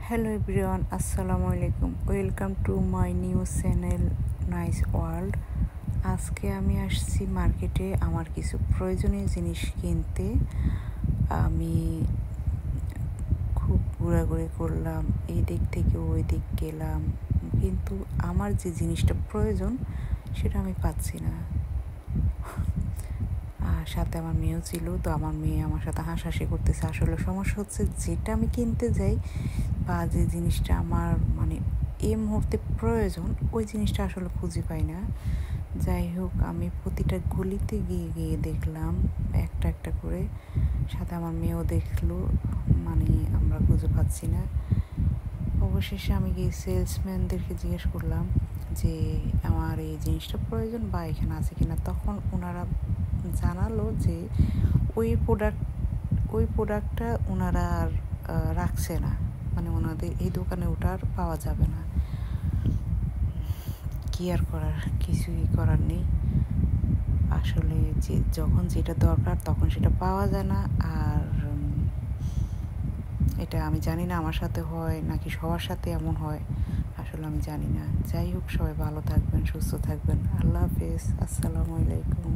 Hello everyone, Assalamu alaikum. Welcome to my new channel Nice World. আজকে আমি আসছি মার্কেটে আমার কিছু প্রয়োজনীয় জিনিস কিনতে। আমি খুব ঘোরাঘুরি করলাম, এই দিক থেকে ওই দিক গেলাম, কিন্তু আমার যে জিনিসটা প্রয়োজন সেটা আমি পাচ্ছি না। সাথে আমার মেয়েও ছিল, তো আমার মেয়ে আমার সাথে হাসাহাসি করতেছে। আসলে সমস্যা হচ্ছে, যেটা আমি কিনতে যাই বা যে জিনিসটা আমার এই মুহূর্তে প্রয়োজন, ওই জিনিসটা আসলে খুঁজে পাই না। যাই হোক, আমি প্রতিটা গলিতে গিয়ে গিয়ে দেখলাম একটা একটা করে, সাথে আমার মেয়েও দেখলো, আমরা খুঁজে পাচ্ছি না। অবশেষে আমি গিয়ে সেলসম্যানদেরকে জিজ্ঞেস করলাম যে আমার এই জিনিসটা প্রয়োজন বা এখানে আছে কিনা। তখন ওনারা জানালো যে ওই প্রোডাক্টটা ওনারা আর রাখছে না, ওনাদের এই দোকানে ওটা আর পাওয়া যাবে না। কি আর করার, কিছুই করার নেই। আসলে যে যখন যেটা দরকার তখন সেটা পাওয়া যায় না। আর এটা আমি জানি না আমার সাথে হয় নাকি সবার সাথে এমন হয়, আসলে আমি জানি না। যাই হোক, সবাই ভালো থাকবেন, সুস্থ থাকবেন। আল্লাহ হাফেজ, আসসালামু আলাইকুম।